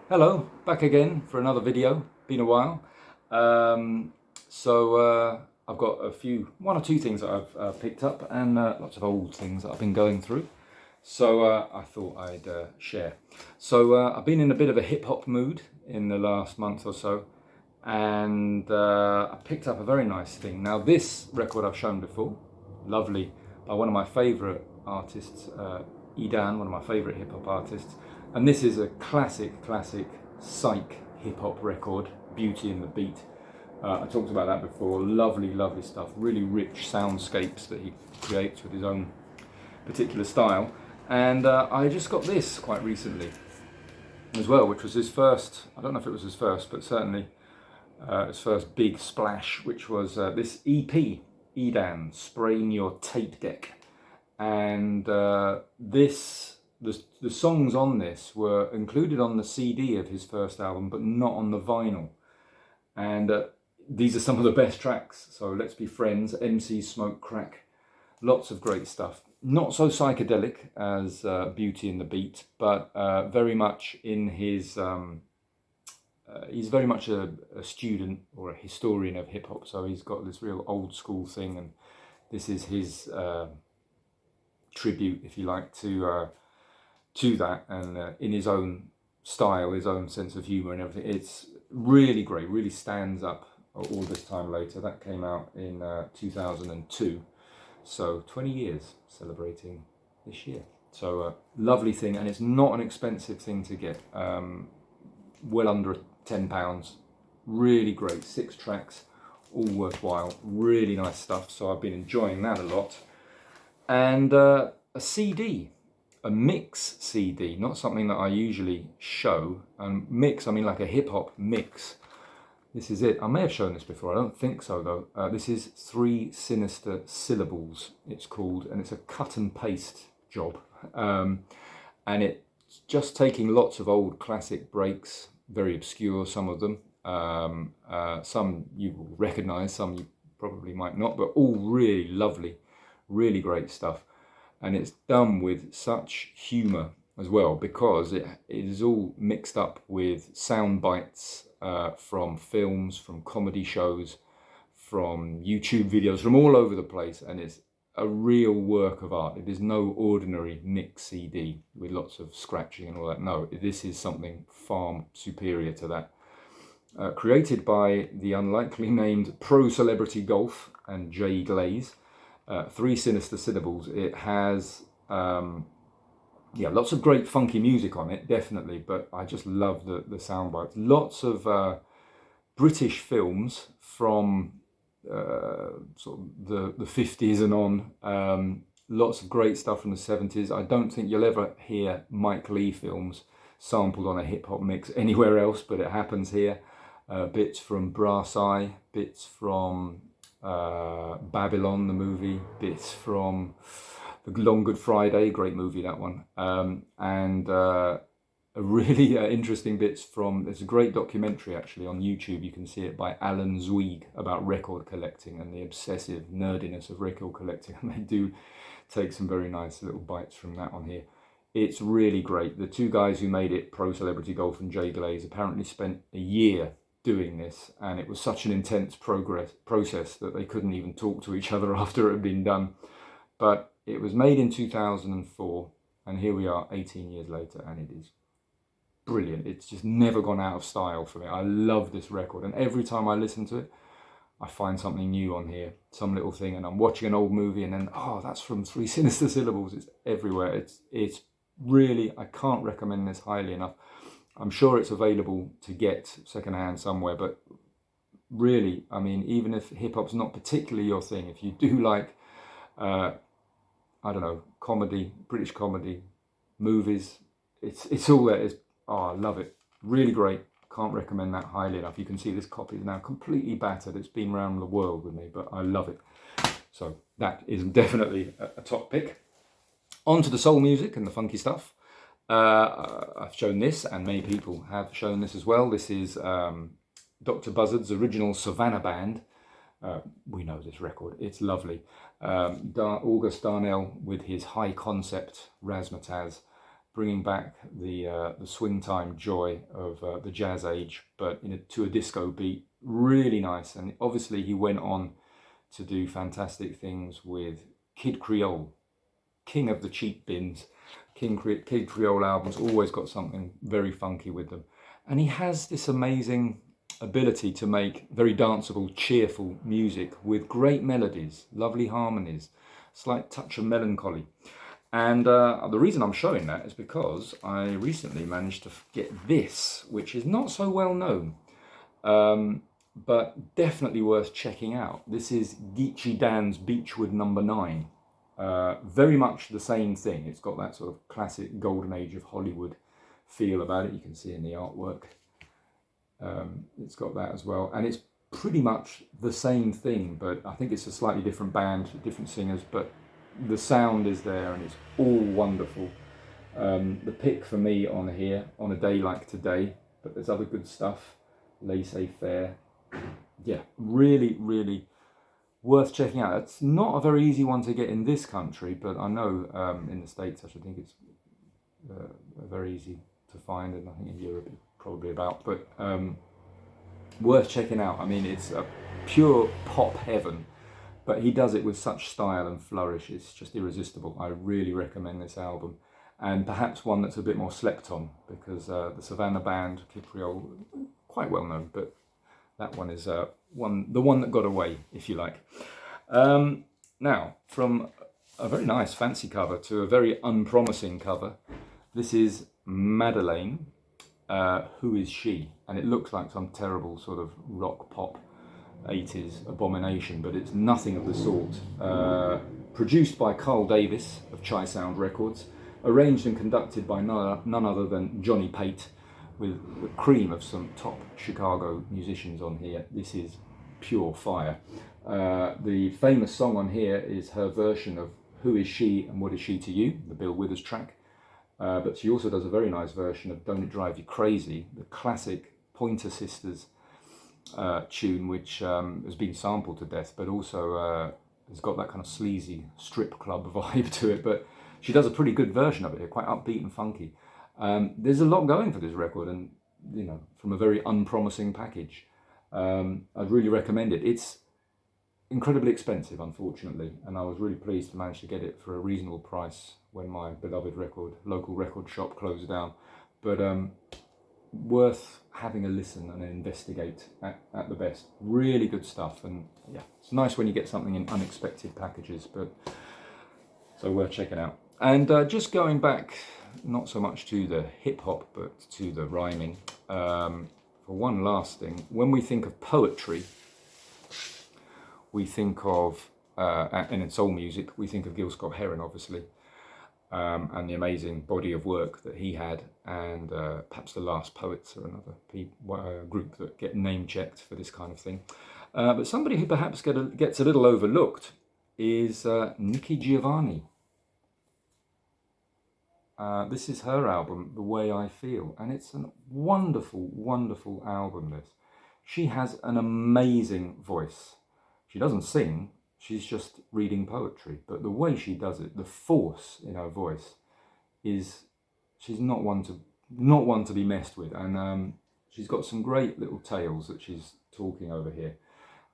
Hello, back again for another video. Been a while. I've got one or two things that I've picked up and lots of old things that I've been going through. So I thought I'd share. I've been in a bit of a hip hop mood in the last month or so, and I picked up a very nice thing. Now this record I've shown before, lovely, by one of my favourite artists, Edan, one of my favourite hip hop artists. And this is a classic psych hip hop record, Beauty and the Beat. I talked about that before. Lovely stuff. Really rich soundscapes that he creates with his own particular style. And I just got this quite recently as well, which was his first, I don't know if it was his first, but certainly his first big splash, which was this EP, Edan, Spraying Your Tape Deck. And the songs on this were included on the CD of his first album, but not on the vinyl. And these are some of the best tracks. So Let's Be Friends, MC Smoke Crack, lots of great stuff. Not so psychedelic as Beauty and the Beat, but very much in his... he's very much a student or a historian of hip hop. So he's got this real old school thing, and this is his tribute, if you like, to that, and in his own style, his own sense of humour and everything. It's really great, really stands up all this time later. That came out in 2002, so 20 years celebrating this year. So lovely thing, and it's not an expensive thing to get, well under £10. Really great, 6 tracks, all worthwhile, really nice stuff. So I've been enjoying that a lot. And a CD, a mix CD, not something that I usually show. And mix, I mean like a hip hop mix. This is it. I may have shown this before, I don't think so though. This is 3 Sinister Syllables, it's called, and it's a cut and paste job. And it's just taking lots of old classic breaks, very obscure, some of them. Some you will recognise, some you probably might not, but all really lovely, really great stuff. And it's done with such humour as well, because it is all mixed up with sound bites from films, from comedy shows, from YouTube videos, from all over the place, and it's a real work of art. It is no ordinary mix CD with lots of scratching and all that. No, this is something far superior to that. Created by the unlikely named Pro Celebrity Golf and Jay Glaze. 3 Sinister Syllables. It has lots of great funky music on it, definitely, but I just love the sound bites. Lots of British films from sort of the 50s and on. Lots of great stuff from the 70s. I don't think you'll ever hear Mike Leigh films sampled on a hip hop mix anywhere else, but it happens here. Bits from Brass Eye, bits from Babylon, the movie, bits from The Long Good Friday, great movie that one, and a really interesting bits from, there's a great documentary actually on YouTube, you can see it, by Alan Zweig, about record collecting and the obsessive nerdiness of record collecting, and they do take some very nice little bites from that on here. It's really great. The 2 guys who made it, Pro Celebrity Golf and Jay Glaze, apparently spent a year doing this, and it was such an intense process that they couldn't even talk to each other after it had been done. But it was made in 2004, and here we are 18 years later, and it is brilliant. It's just never gone out of style for me. I love this record, and every time I listen to it, I find something new on here, some little thing, and I'm watching an old movie, and then, oh, that's from 3 Sinister Syllables. It's everywhere. It's really, I can't recommend this highly enough. I'm sure it's available to get secondhand somewhere, but really, I mean, even if hip-hop's not particularly your thing, if you do like, I don't know, comedy, British comedy, movies, it's all there. I love it. Really great. Can't recommend that highly enough. You can see this copy is now completely battered. It's been around the world with me, but I love it. So that is definitely a top pick. On to the soul music and the funky stuff. I've shown this, and many people have shown this as well. This is Dr. Buzzard's original Savannah Band. We know this record, it's lovely. August Darnell with his high concept razzmatazz bringing back the swing time joy of the jazz age, but to a disco beat. Really nice. And obviously he went on to do fantastic things with Ketriol, king of the cheap bins. Ketriol albums always got something very funky with them. And he has this amazing ability to make very danceable, cheerful music with great melodies, lovely harmonies, slight touch of melancholy. And the reason I'm showing that is because I recently managed to get this, which is not so well known, but definitely worth checking out. This is Gichi Dan's Beechwood No. 9. Very much the same thing. It's got that sort of classic golden age of Hollywood feel about it. You can see in the artwork. It's got that as well. And it's pretty much the same thing, but I think it's a slightly different band, different singers, but the sound is there and it's all wonderful. The pick for me on here, on a day like today, but there's other good stuff. Laissez-faire. Yeah, really, really worth checking out. It's not a very easy one to get in this country, but I know in the States I should think it's very easy to find, and I think in Europe it's probably about, but worth checking out. I mean, it's a pure pop heaven, but he does it with such style and flourish. It's just irresistible. I really recommend this album, and perhaps one that's a bit more slept on, because the Savannah band, Ketriol, quite well known, but that one is the one that got away, if you like. Now, from a very nice fancy cover to a very unpromising cover, this is Madeleine, Who Is She? And it looks like some terrible sort of rock pop 80s abomination, but it's nothing of the sort. Produced by Carl Davis of Chai Sound Records, arranged and conducted by none other than Johnny Pate, with the cream of some top Chicago musicians on here. This is pure fire. The famous song on here is her version of Who Is She and What Is She to You, the Bill Withers track. But she also does a very nice version of Don't It Drive You Crazy, the classic Pointer Sisters tune, which has been sampled to death, but also has got that kind of sleazy strip club vibe to it. But she does a pretty good version of it here, quite upbeat and funky. There's a lot going for this record, and from a very unpromising package. I'd really recommend it. It's incredibly expensive, unfortunately, and I was really pleased to manage to get it for a reasonable price when my beloved local record shop closed down. But worth having a listen and investigate at the best. Really good stuff, and yeah, it's nice when you get something in unexpected packages, but so worth checking out. And just going back, not so much to the hip hop, but to the rhyming. For one last thing, when we think of poetry, we think of, and in soul music, we think of Gil Scott-Heron, obviously, and the amazing body of work that he had, and perhaps the Last Poets are another group that get name-checked for this kind of thing. But somebody who perhaps gets a little overlooked is Nikki Giovanni. This is her album, The Way I Feel, and it's a wonderful, wonderful album, this. She has an amazing voice. She doesn't sing, she's just reading poetry, but the way she does it, the force in her voice, she's not one to be messed with, and she's got some great little tales that she's talking over here.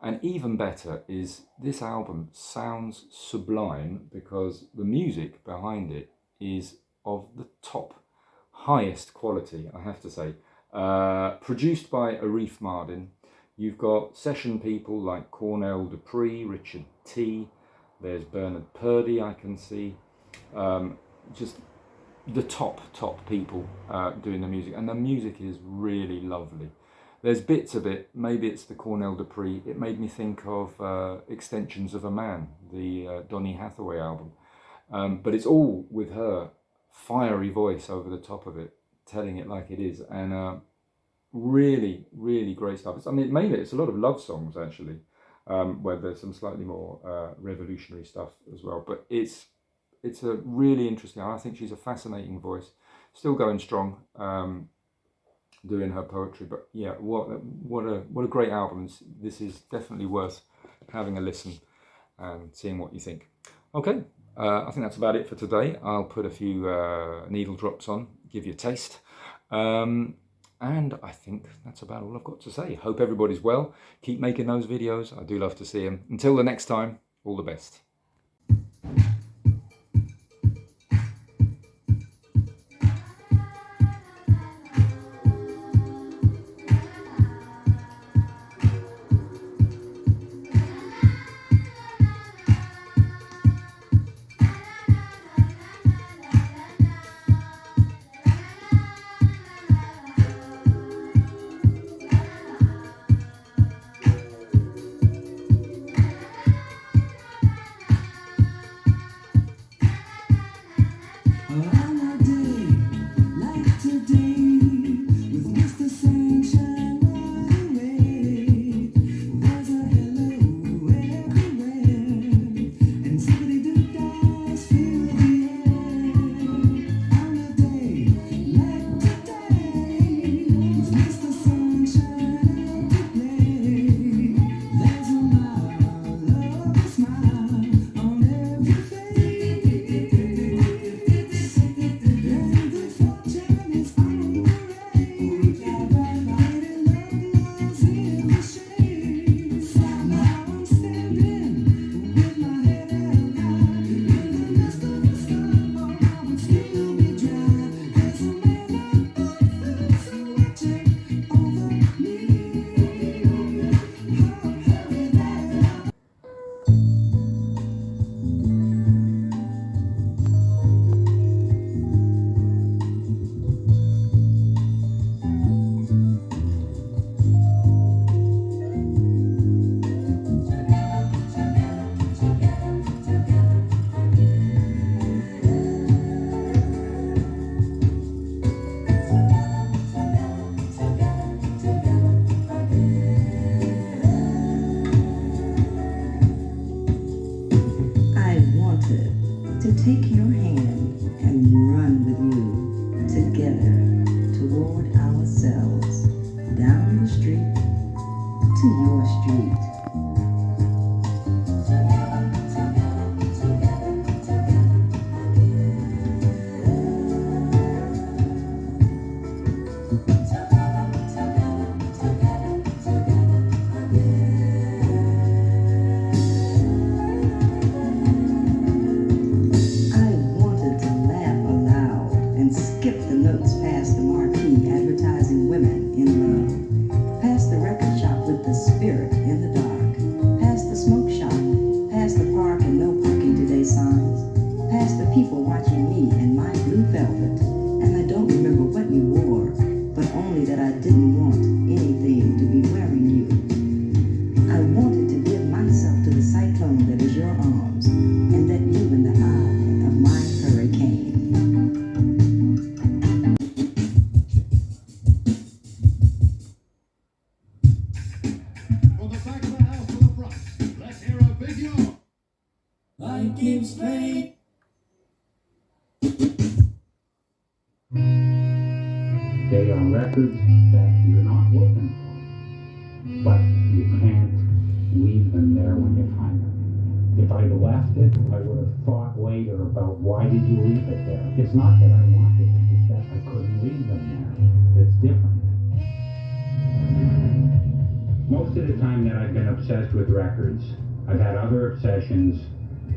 And even better is this album sounds sublime because the music behind it is of the top, highest quality, I have to say. Produced by Arif Mardin. You've got session people like Cornell Dupree, Richard T. There's Bernard Purdy, I can see. Just the top people doing the music. And the music is really lovely. There's bits of it, maybe it's the Cornell Dupree. It made me think of Extensions of a Man, the Donny Hathaway album. But it's all with her fiery voice over the top of it, telling it like it is, and really, really great stuff. Mainly it's a lot of love songs, actually, where there's some slightly more revolutionary stuff as well. But it's a really interesting. I think she's a fascinating voice, still going strong, doing her poetry. But yeah, what a great album. This is definitely worth having a listen and seeing what you think. Okay. I think that's about it for today. I'll put a few needle drops on, give you a taste. And I think that's about all I've got to say. Hope everybody's well. Keep making those videos. I do love to see them. Until the next time, all the best. Take your hand and run with you together toward ourselves, down the street to your street. They are records that you're not looking for, but you can't leave them there when you find them. If I'd left it, I would have thought later about why did you leave it there. It's not that I wanted it, it's that I couldn't leave them there. It's different. Most of the time that I've been obsessed with records, I've had other obsessions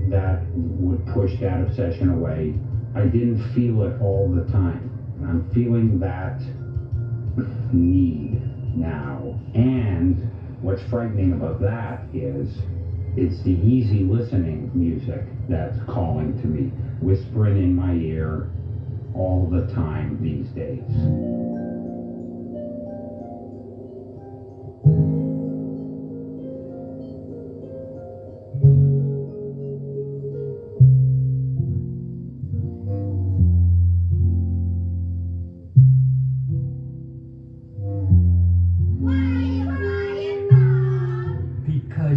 that would push that obsession away. I didn't feel it all the time. I'm feeling that need now. And what's frightening about that is it's the easy listening music that's calling to me, whispering in my ear all the time these days.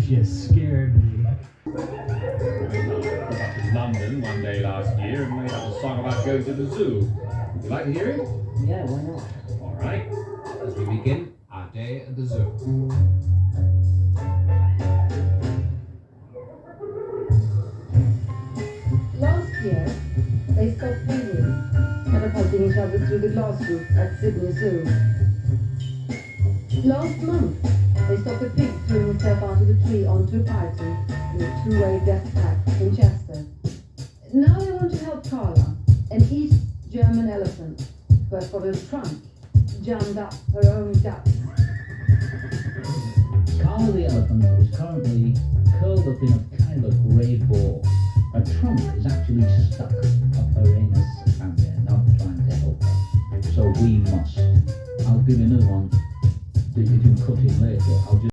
You scared me. I went up to London one day last year and made up a song about going to the zoo. Would you like to hear it? Yeah, why not? All right, as we begin our day at the zoo. group at Sydney Zoo. Last month, they stopped a pig throwing himself out of a tree onto a python with a two-way death trap in Chester. Now they want to help Carla, an East German elephant who has got her trunk jammed up her own guts. Carla the elephant is currently curled up in a kind of a grey ball. Her trunk is actually stuck up her anus and they're not trying to help her. So we must. I'll give you another one that you can cut in later. I'll just